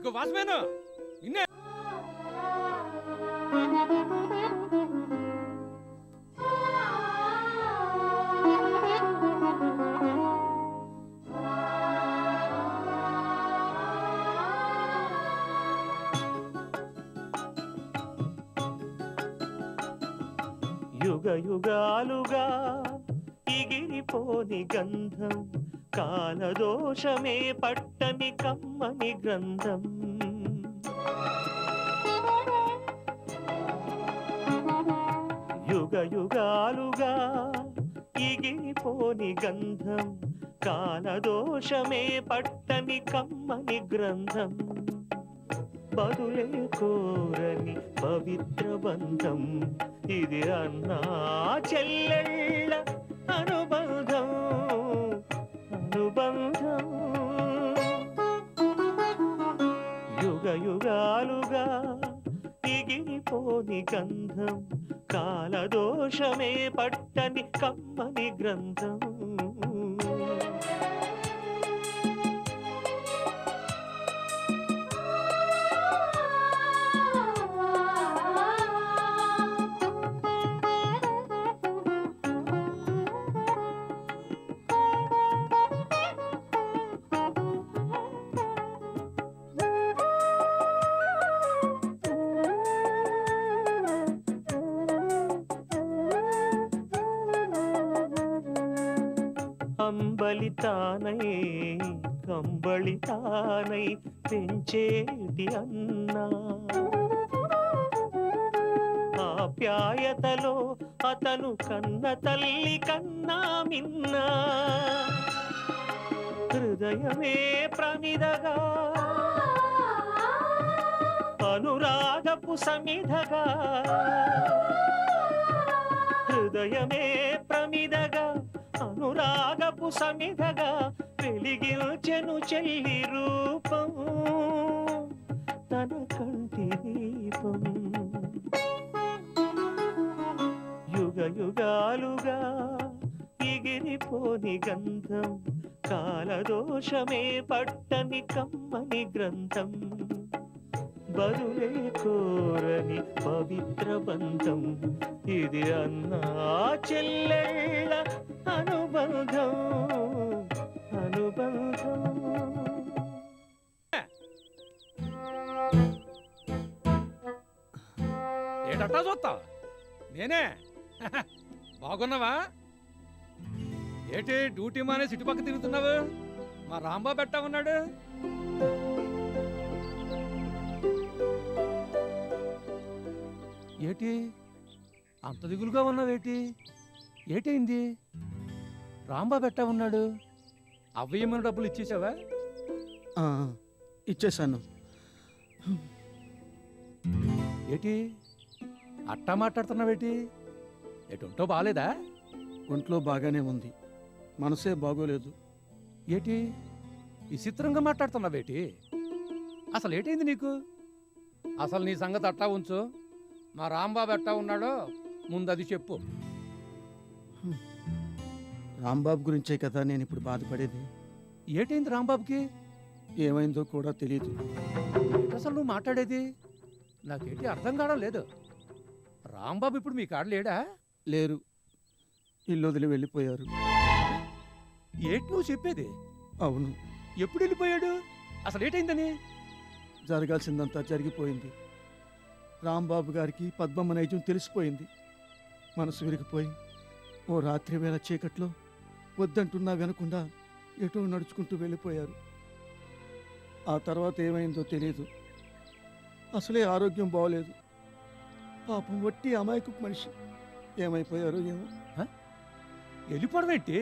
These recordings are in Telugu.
ఇక వాచ్మేన్ నిన్నే. యుగ యుగాలుగా ఎగిరిపోని గంధం, కాలదోషమే పట్టని కమ్మని గ్రంథం. యుగ యుగాలుగా ఎగిరిపోని గంధం, కాలదోషమే పట్టని కమ్మని గ్రంథం. బదులే కోరని పవిత్ర బంధం, ఇది అన్నా చెల్లెళ్ళ అనుబంధం. అనుబంధం యుగ యుగాలుగా ఎగిరిపోని గంధం, కాలదోషమే పట్టని కమ్మని గ్రంథం. అంబలితానై కంబళితానై పెంచేటి అన్నా, ఆప్యాయతలో అతను కన్న తల్లి కన్నా మిన్నా. హృదయమే ప్రమిదగా అనురాగపు సమిధగా, హృదయమే ప్రమిదగా అనురాగపు సమిధగా వెలిగించెను చెల్లి రూపం, తన కంటి దీపం. యుగ యుగాలుగా ఎగిరిపోని గంధం, కాలదోషమే పట్టని కమ్మని గ్రంథం. బదులే కోరని పవిత్ర బంధం, ఇది అన్నా చెల్లెళ్ళ అనుబంధం. అనుబంధం ఏటట్టా చూస్తావు? నేనే. బాగున్నావా? ఏటి డ్యూటీ మానే సిటుపక్క తిరుగుతున్నావు? మా రాంబాబు ఎట్టా ఉన్నాడు? ఏటి అంత దిగులుగా ఉన్నావేటి? ఏటైంది? రాంబాబు ఎట్టా ఉన్నాడు? అవ్వయ్యమైన డబ్బులు ఇచ్చేసావా? ఇచ్చేసాను. ఏటి అట్టా మాట్లాడుతున్నావేటి? ఎటుంటో బాగాలేదా? ఒంట్లో బాగానే ఉంది, మనసే బాగోలేదు. ఏటి విచిత్రంగా మాట్లాడుతున్నావేటి? అసలు ఏటైంది నీకు? అసలు నీ సంగతి అట్టా ఉంచు. మా రాంబాబు ఎట్టా ఉన్నాడో ముందు అది చెప్పు. రాంబాబు గురించే కదా నేను ఇప్పుడు బాధపడేది. ఏటైంది రాంబాబుకి? ఏమైందో కూడా తెలియదు. అసలు నువ్వు మాట్లాడేది నాకేంటి అర్థం కావడం లేదు. రాంబాబు ఇప్పుడు మీ కాడ లేడా? లేరు, ఇల్లు వదిలి వెళ్ళిపోయారు. ఏటి నువ్వు చెప్పేది? అవును. ఎప్పుడు వెళ్ళిపోయాడు? అసలు ఏటైందని? జరగాల్సిందంతా జరిగిపోయింది. రాంబాబు గారికి పద్మమ్మ నైజం తెలిసిపోయింది. మనసు విరిగిపోయి ఓ రాత్రి వేళ చీకట్లో వద్దంటున్నా వినకుండా ఎటో నడుచుకుంటూ వెళ్ళిపోయారు. ఆ తర్వాత ఏమైందో తెలియదు. అసలే ఆరోగ్యం బాగోలేదు. పాపం వట్టి అమాయకు మనిషి. ఏమైపోయారో ఏమో. వెళ్ళిపోవడం ఏంటి?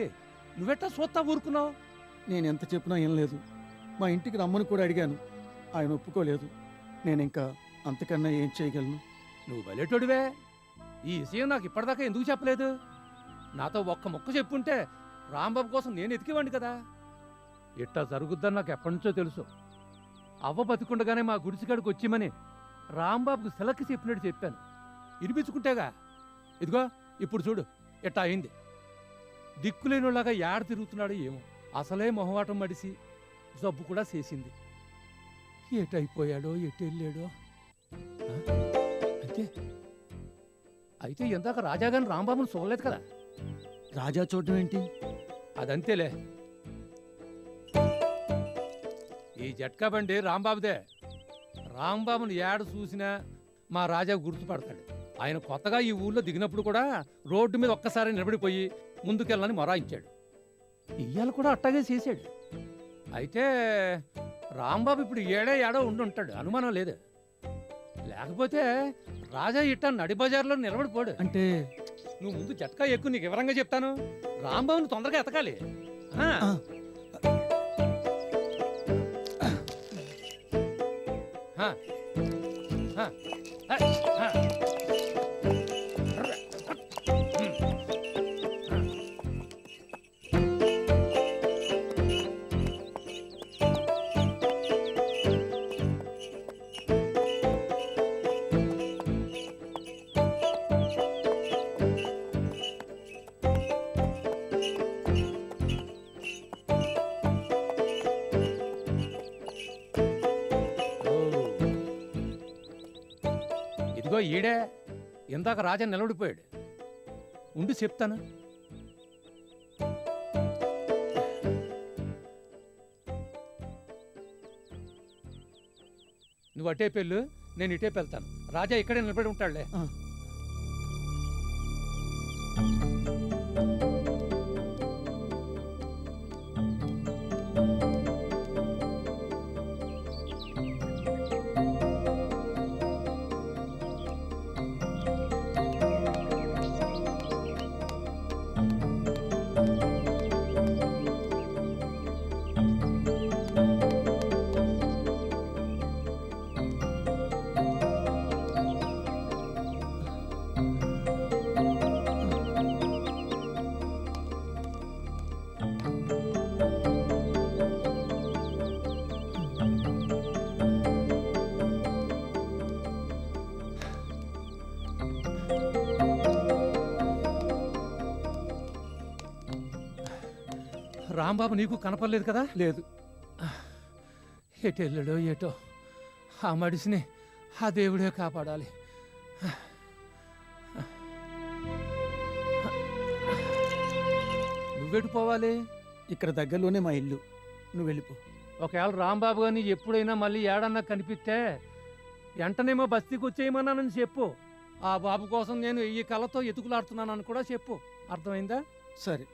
నువ్వెట్టా చూస్తా ఊరుకున్నావు? నేను ఎంత చెప్పినా ఏం లేదు. మా ఇంటికి రమ్మని కూడా అడిగాను, ఆయన ఒప్పుకోలేదు. నేను ఇంకా అంతకన్నా ఏం చేయగలను? నువ్వు బలేటోడివే. ఈ విషయం నాకు ఇప్పటిదాకా ఎందుకు చెప్పలేదు? నాతో ఒక్క ముక్క చెప్పుంటే రాంబాబు కోసం నేను ఎతికేవాడిని కదా. ఇట్టా జరుగుద్దని నాకు ఎప్పటి నుంచో తెలుసు. అవ్వ బతికుండగానే మా గుడిసికాడికి వచ్చిమని రాంబాబుకు సెలక్కి చెప్పినట్టు చెప్పాను. ఇరిపించుకుంటేగా. ఇదిగో ఇప్పుడు చూడు ఎట్టా అయింది. దిక్కులేనిలాగా ఏడ తిరుగుతున్నాడో ఏమో. అసలే మొహమాటం మడిసి జబ్బు కూడా చేసింది. ఎటైపోయాడో ఎటు వెళ్ళాడో అయితే అయితే ఇందాక రాజాగాని రాంబాబుని చూడలేదు కదా. రాజా చూడడం ఏంటి? అదంతేలే. ఈ జట్కా బండి రాంబాబుదే. రాంబాబుని ఏడ చూసినా మా రాజా గుర్తుపడతాడు. ఆయన కొత్తగా ఈ ఊళ్ళో దిగినప్పుడు కూడా రోడ్డు మీద ఒక్కసారి నిలబడిపోయి ముందుకెళ్ళని మొరాయించాడు. ఇయ్యాల కూడా అట్టాగే చేశాడు. అయితే రాంబాబు ఇప్పుడు ఏడో ఉండుంటాడు, అనుమానం లేదు. లేకపోతే రాజా ఇట్టా నడి బజార్లో నిలబడిపోడు. అంటే నువ్వు ముందు జట్కా ఎక్కువ, నీకు వివరంగా చెప్తాను. రాంబాబుని తొందరగా ఎతకాలి. ఆ. ఆ. ఆ. ఆ. ఇదిగో ఈడే ఇందాక రాజా నిలబడిపోయాడు. ఉండి చెప్తాను. నువ్వు అటే పెళ్ళు, నేను ఇటే వెళ్తాను. రాజా ఇక్కడే నిలబడి ఉంటాడులే. ఆ. రాంబాబు నీకు కనపడలేదు కదా? లేదు. ఎటు వెళ్ళాడో ఏటో. ఆ మడిసిని ఆ దేవుడే కాపాడాలి. నువ్వెటు పోవాలి? ఇక్కడ దగ్గరలోనే మా ఇల్లు, నువ్వు వెళ్ళిపో. ఒకవేళ రాంబాబు గారిని ఎప్పుడైనా మళ్ళీ ఏడన్నా కనిపిస్తే వెంటనేమో బస్తీకి వచ్చేయమన్నానని చెప్పు. ఆ బాబు కోసం నేను ఈ కళ్ళతో ఎతుకులాడుతున్నానని కూడా చెప్పు. అర్థమైందా? సరే.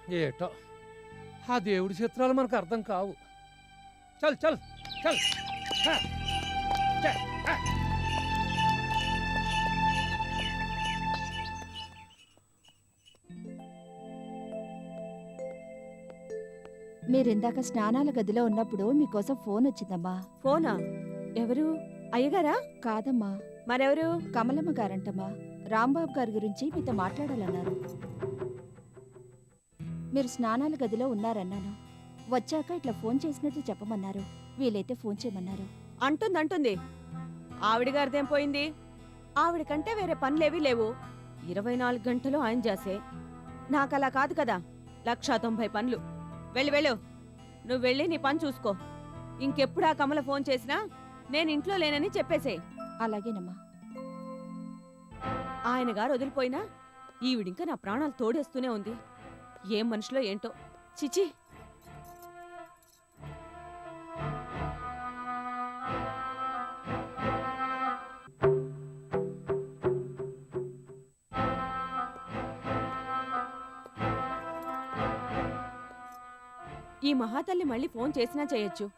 ఏటో ఆ దేవుడి చిత్రాలు మనకు అర్థం కావు. చల్ చల్ చల్. హా. చ. హా. మీరిందాక స్నానాల గదిలో ఉన్నప్పుడు మీకోసం ఫోన్ వచ్చిందమ్మా. ఫోనా? ఎవరు? అయ్యగారా? కాదమ్మా, మరెవరు? కమలమ్మ గారంటమ్మా. రాంబాబు గారి గురించి మీతో మాట్లాడాలన్నారు. మీరు స్నానాల గదిలో ఉన్నారన్నాను. వచ్చాక ఇట్లా ఫోన్ చేసినట్టు చెప్పమన్నారు. వీలైతే ఫోన్ చేయమన్నారు. అంటుంది. ఆవిడగారిదేం పోయింది? ఆవిడకంటే వేరే పనులేవీ లేవు. 24 గంటలు ఆయన చేసే. నాకలా కాదు కదా, 190 పనులు. వెళ్ళు. నువ్వు వెళ్ళి నీ పని చూసుకో. ఇంకెప్పుడు ఆ కమల ఫోన్ చేసినా నేను ఇంట్లో లేనని చెప్పేసే. అలాగేనమ్మా. ఆయన గారు వదిలిపోయినా ఈవిడింకా నా ప్రాణాలు తోడేస్తూనే ఉంది. ఏం మనుషులో ఏంటో. చిచి. ఈ మహాతల్లి మళ్ళీ ఫోన్ చేసినా చేయొచ్చు.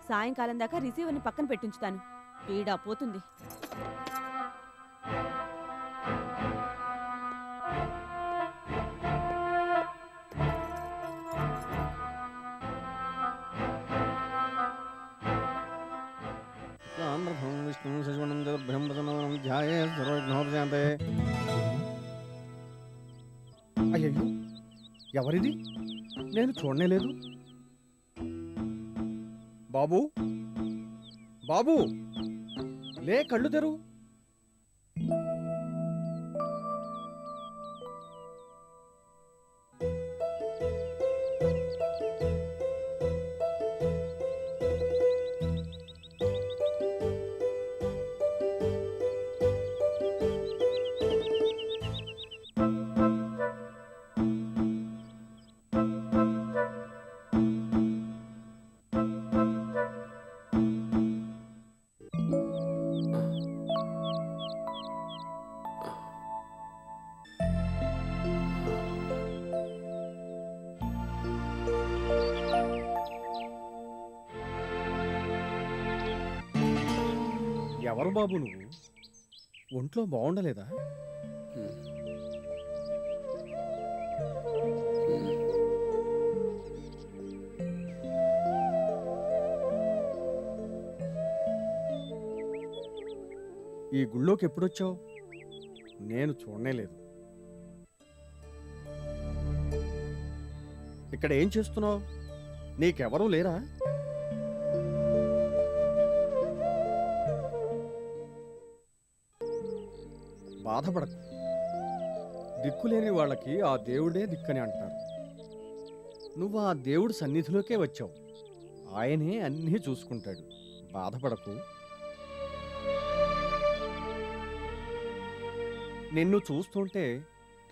సాయంకాలం దాకా రిసీవర్ని పక్కన పెట్టించుతాను. పీడా పోతుంది. అయ్యో, ఎవరిది? నేను చూడలేదు. బాబు, బాబు, లే, కళ్ళు తెరు. ఎవరు బాబు నువ్వు? ఒంట్లో బాగుండలేదా? ఈ గుళ్ళోకి ఎప్పుడొచ్చావు? నేను చూడనే లేదు. ఇక్కడ ఏం చేస్తున్నావు? నీకెవరూ లేరా? బాధపడకు. దిక్కులేని వాళ్ళకి ఆ దేవుడే దిక్కని అంటారు. నువ్వు ఆ దేవుడి సన్నిధిలోకే వచ్చావు. ఆయనే అన్నీ చూసుకుంటాడు. బాధపడకు. నిన్ను చూస్తుంటే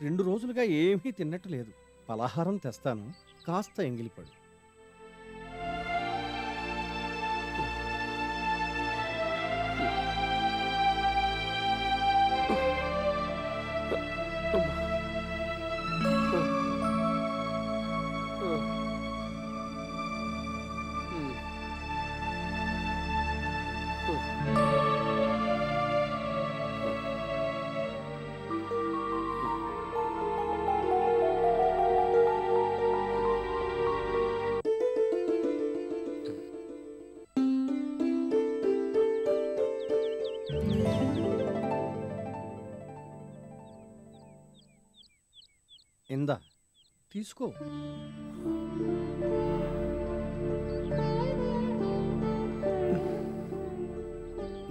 2 రోజులుగా ఏమీ తిన్నట్టు లేదు. పలహారం తెస్తాను, కాస్త ఎంగిలిపడు. ఇందా తీసుకో.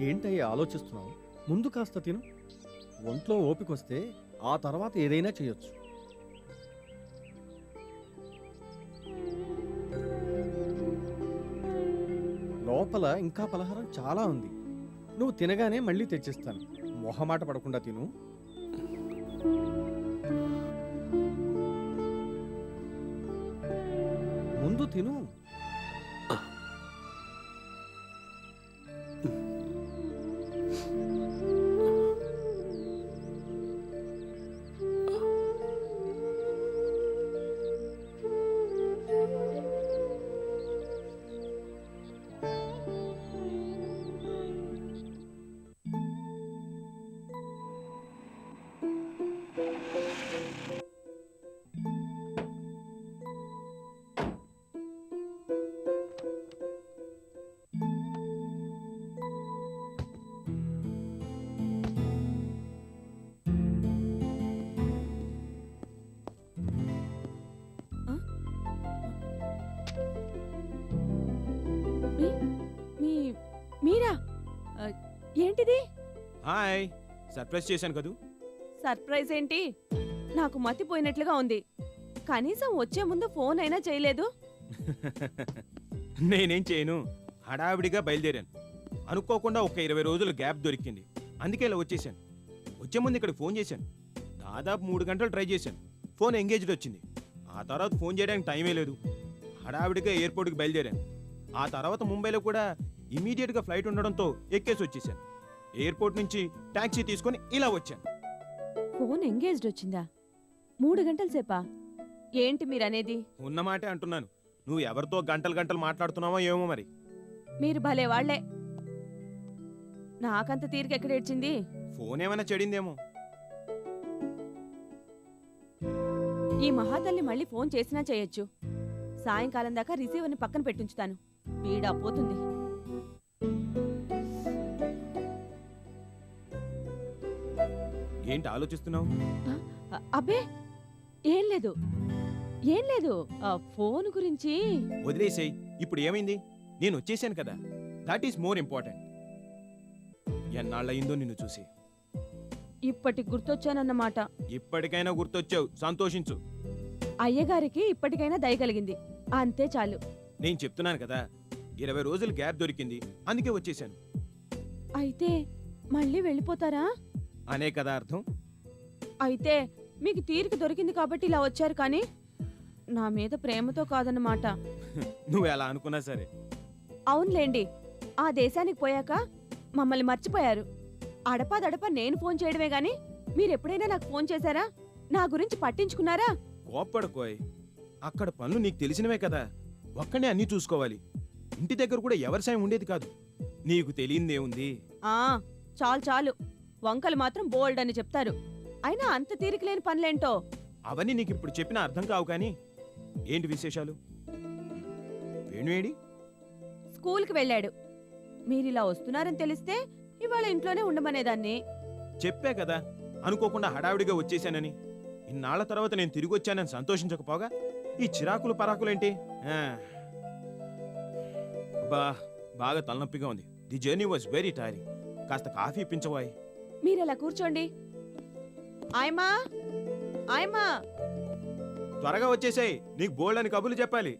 ఏంటయ్యా ఆలోచిస్తున్నావు? ముందు కాస్త తిను. ఒంట్లో ఓపికొస్తే ఆ తర్వాత ఏదైనా చేయొచ్చు. లోపల ఇంకా పలహారం చాలా ఉంది. నువ్వు తినగానే మళ్ళీ తెచ్చిస్తాను. మొహమాట పడకుండా తిను. ముందు తిను. మీరా? ఏంటిది? హాయ్, సర్ప్రైజ్ చేశాను కదూ. సర్ప్రైజ్ ఏంటి? నాకు మతిపోయినట్లుగా ఉంది. కనీసం వచ్చే ముందు ఫోన్ అయినా చేయలేదు. నేనేం చేయను, హడావిడిగా బయలుదేరాను. అనుకోకుండా ఒక 20 రోజులు గ్యాప్ దొరికింది, అందుకే ఇలా వచ్చేసాను. వచ్చే ముందు ఇక్కడ ఫోన్ చేశాను. దాదాపు 3 గంటలు ట్రై చేశాను. ఫోన్ ఎంగేజ్డ్ వచ్చింది. ఆ తర్వాత ఫోన్ చేయడానికి టైమే లేదు. హడావిడిగా ఎయిర్పోర్ట్కి బయలుదేరాను. ఆ తర్వాత ముంబైలో కూడా ఇమీడియట్గా ఫ్లైట్ ఉండడంతో ఎక్కేసి వచ్చేసాను. ఎయిర్పోర్ట్ నుంచి టాక్సీ తీసుకొని ఇలా వచ్చాను. ఫోన్ ఎంగేజ్డ్ వచ్చిందా? 3 గంటల సేపా? ఏంటి మీరనేది? ఉన్నమాటే అంటున్నాను. నువ్వు ఎవరితో గంటలు గంటలు మాట్లాడుతున్నావో ఏమో మరి. మీరు భలే వాళ్లే. నాకంత తీరిక ఎక్కడేడ్చింది? ఫోన్ ఏమైనా చెడిందేమో. ఈ మహాతల్లి మళ్ళీ ఫోన్ చేసినా చేయొచ్చు. సాయంకాలం దాకా రిసీవర్ని పక్కన పెట్టించుతాను. పీడా పోతుంది. ఏంటి ఆలోచిస్తున్నావు? అబ్బే ఏం లేదు, ఏం లేదు. ఫోన్ గురించి. వదిలేసేయ్. ఇప్పుడు ఏమైంది? నేను వచ్చేసాను కదా, దాట్ ఈస్ మోర్ ఇంపార్టెంట్. ఎన్నాళ్ళయిందో నిన్ను చూసి. ఇప్పటికి గుర్తొచ్చానన్నమాట. ఇప్పటికైనా గుర్తొచ్చావు, సంతోషించు. అయ్యగారికి ఇప్పటికైనా దయ కలిగింది, అంతే చాలు. నేను చెప్తున్నాను కదా, 20 రోజులు గ్యాప్ దొరికింది, అందుకే వచ్చేసాను. అయితే మళ్ళీ వెళ్ళిపోతారా అనే కదా అర్థం. అయితే మీకు తీరిక దొరికింది కాబట్టి ఇలా వచ్చారు, కానీ నా మీద ప్రేమతో కాదన్నమాట. నువ్వు ఎలా అనుకున్నా సరే. అవునులేండి, ఆ దేశానికి పోయాక మమ్మల్ని మర్చిపోయారు. అడపాదడపా నేను ఫోన్ చేయడమే గాని మీరెప్పుడైనా నాకు ఫోన్ చేశారా? నా గురించి పట్టించుకున్నారా? కోప్పడుకోయ్. అక్కడ పనులు నీకు తెలిసినవే కదా, ఒక్కడే అన్నీ చూసుకోవాలి. ఇంటి దగ్గర కూడా ఎవరి సాయం ఉండేది కాదు. నీకు తెలియందేముంది? ఆ చాలు చాలు, వంకలు మాత్రం బోల్డ్ అని చెప్తారు. అయినా అంత తీరిక లేని పనులేంటో. అవన్నీ నీకు ఇప్పుడు చెప్పినా అర్థం కావు కానీ ఏంటి విశేషాలు? వేణువేడి? స్కూల్కి వెళ్ళాడు. మీరిలా వస్తున్నారని తెలిస్తే ఇవాళ ఇంట్లోనే ఉండమనేదాన్ని. చెప్పే కదా అనుకోకుండా హడావిడిగా వచ్చేసానని. ఇన్నాళ్ల తర్వాత నేను తిరిగి వచ్చానని సంతోషించకపోగా ఈ చిరాకులు పరాకులేంటి? బాగా తలనొప్పిగా ఉంది. The journey was very tiring. కాస్త కాఫీ ఇప్పించవాయి. మీరలా కూర్చోండి. ఆయమా ఆయమా, త్వరగా వచ్చేసాయి, నీకు బోల్డ్ అని కబుర్లు చెప్పాలి.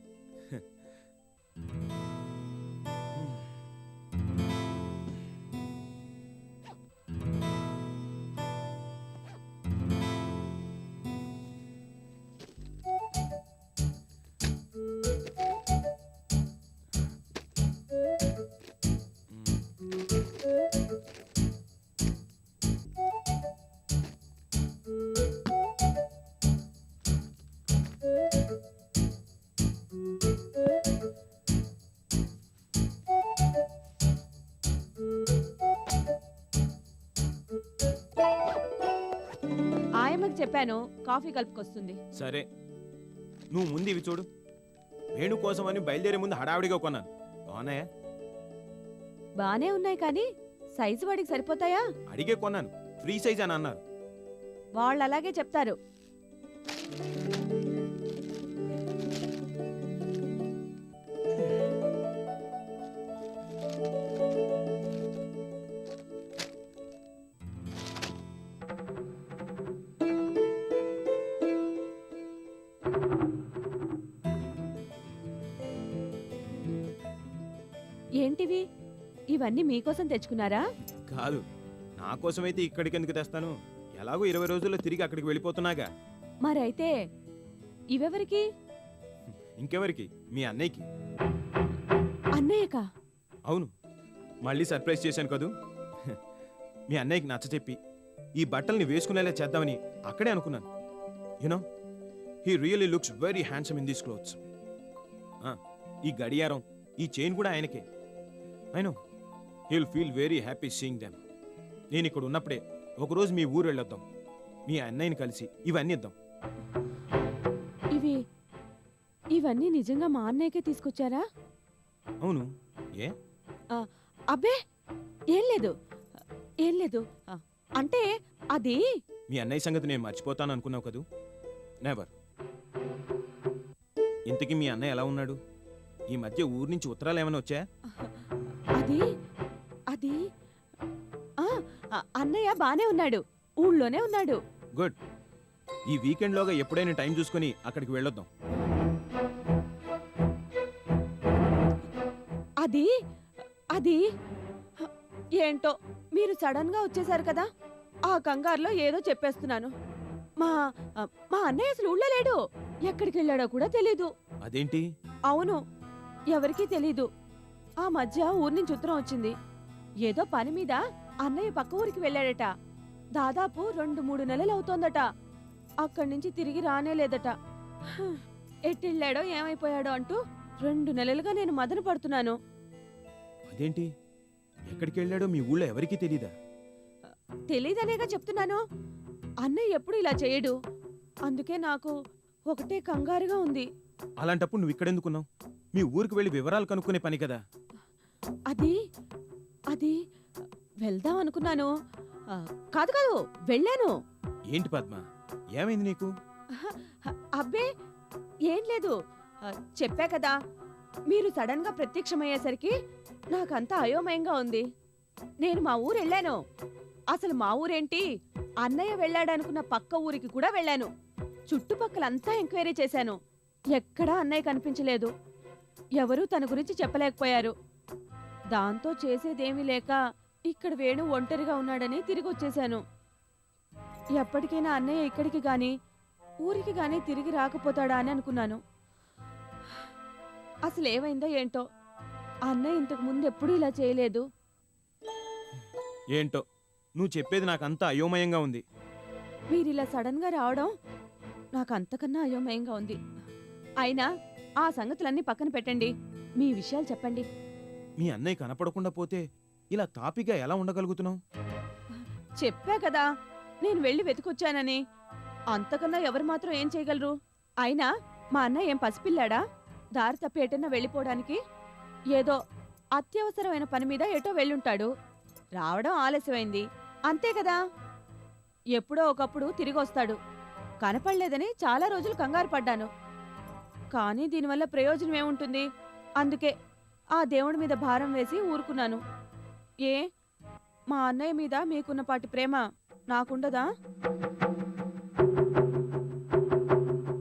ఆయమ్మకి చెప్పాను కాఫీ కలుపుకొస్తుంది. సరే, నువ్వు ముందు ఇవి చూడు. వేణు కోసం అని బయలుదేరే ముందు హడావిడిగా కొన్నాను. బాగున్నాయా? బానే ఉన్నాయి కానీ సైజు వాడికి సరిపోతాయా? అడిగే కొన్నాను, ఫ్రీ సైజ్ అని అన్నారు. వాళ్ళు అలాగే చెప్తారు. ఏంటివి? ఇవన్నీ మీకోసం తెచ్చుకున్నారా? కాదు, నా కోసమైతే ఇక్కడికి ఎందుకు తెస్తాను? ఎలాగో 20 రోజుల్లో తిరిగి అక్కడికి వెళ్ళిపోతున్నాగా. మరైతే ఇవెవరికి? ఇంకెవరికి? మీ అన్నయ్యకి. అన్నయ్యకా? అవును, మళ్ళీ సర్ప్రైజ్ చేశాను కదూ. మీ అన్నయ్యకి నచ్చ చెప్పి ఈ బట్టల్ని వేసుకునేలా చేద్దామని అక్కడే అనుకున్నాను. You know, he really looks very handsome in these clothes. ఈ గడియారం, ఈ చైన్ కూడా ఆయనకే. I know heal feel very happy seeing them. నేను ఇక్కడ ఉన్నప్పుడే ఒకరోజు మీ ఊరు వెళ్ళొద్దాం. మీ అన్నయ్యని కలిసి ఇవన్నీ ఇద్దాం. ఇవన్నీ నిజంగా మా అన్నయ్యకే తీసుకొచ్చారా? అవును, ఏ? అబ్బే ఏం లేదు, ఏం లేదు. అంటే అది మీ అన్నయ్య సంగతి నేను మర్చిపోతాను అనుకున్నావు కదూ. నెవర్. ఇంతకీ మీ అన్నయ్య ఎలా ఉన్నాడు? ఈ మధ్య ఊరు నుంచి ఉత్తరాలు ఏమైనా వచ్చా? అది అది అన్నయ్య బానే ఉన్నాడు, ఊళ్ళోనే ఉన్నాడు. గుడ్. ఈ వీకెండ్లోగా ఎప్పుడైనా టైం చూసుకొని అక్కడికి వెళ్ళొద్దాం. అది అది ఏంటో మీరు సడన్ గా వచ్చేసారు కదా, ఆ కంగారులో ఏదో చెప్పేస్తున్నాను. మా మా అన్నయ్య అసలు ఊళ్ళో లేడు, ఎక్కడికి వెళ్ళాడో కూడా తెలీదు. అదేంటి? అవును, ఎవరికీ తెలీదు. ఆ మధ్య ఊరి నుంచి ఉత్తరం వచ్చింది. ఏదో పని మీద అన్నయ్య పక్క ఊరికి వెళ్ళాడట. దాదాపు 2-3 నెలలు అవుతోందట. అక్కడి నుంచి తిరిగి రానేలేదట. ఎట్టెళ్ళాడో ఏమైపోయాడో అంటూ 2 నెలలుగా నేను మదన పడుతున్నాను. అదేంటి? ఎక్కడికి వెళ్ళాడో మీ ఊళ్ళో ఎవరికీ తెలీదా? తెలీదనేగా చెప్తున్నాను. అన్నయ్య ఎప్పుడు ఇలా చేయడు. అందుకే నాకు ఒకటే కంగారుగా ఉంది. అలాంటప్పుడు నువ్వు ఇక్కడెందుకున్నావు? మీ ఊరికి వెళ్ళి వివరాలు కనుక్కునే పని కదా. అది అది వెళ్దాం అనుకున్నాను. కాదు కాదు, వెళ్ళాను. ఏంటి పద్మ, ఏమైంది నీకు? అబ్బే ఏం లేదు. చెప్పా కదా, మీరు సడన్ గా ప్రత్యక్షమయ్యేసరికి నాకంతా అయోమయంగా ఉంది. నేను మా ఊరు వెళ్ళాను. అసలు మా ఊరేంటి, అన్నయ్య వెళ్ళాడనుకున్న పక్క ఊరికి కూడా వెళ్ళాను. చుట్టుపక్కలంతా ఎంక్వైరీ చేశాను. ఎక్కడా అన్నయ్య కనిపించలేదు. ఎవరూ తన గురించి చెప్పలేకపోయారు. దాంతో చేసేదేమీ లేక ఇక్కడ వేణు ఒంటరిగా ఉన్నాడని తిరిగి వచ్చేశాను. ఎప్పటికైనా అన్నయ్య ఇక్కడికి గాని ఊరికి గాని తిరిగి రాకపోతాడా అని అనుకున్నాను. అసలు ఏమైందో ఏంటో, అన్నయ్య ఇంతకు ముందు ఎప్పుడూ ఇలా చేయలేదు. ఏంటో నువ్వు చెప్పేది నాకంతా అయోమయంగా ఉంది. మీరిలా సడన్ గా రావడం నాకు అంతకన్నా అయోమయంగా ఉంది. అయినా ఆ సంగతులన్నీ పక్కన పెట్టండి, మీ విషయాలు చెప్పండి. మీ అన్నయ్య కనపడకుండా పోతే ఇలా తాపిగా ఎలా ఉండగలుగుతున్నావు? చెప్పా కదా నేను వెళ్ళి వెతికొచ్చానని. అంతకన్నా ఎవరు మాత్రం ఏం చేయగలరు? అయినా మా అన్న ఏం పసిపిల్లాడా దారి తప్పి ఎటన్నా వెళ్ళిపోవడానికి? ఏదో అత్యవసరమైన పని మీద ఎటో వెళ్ళుంటాడు. రావడం ఆలస్యమైంది అంతే కదా. ఎప్పుడో ఒకప్పుడు తిరిగొస్తాడు. కనపడలేదని చాలా రోజులు కంగారు పడ్డాను. కానీ దీనివల్ల ప్రయోజనం ఏముంటుంది? అందుకే ఆ దేవుడి మీద భారం వేసి ఊరుకున్నాను. ఏ మా అన్నయ్య మీద మీకున్నపాటి ప్రేమ నాకుండదా?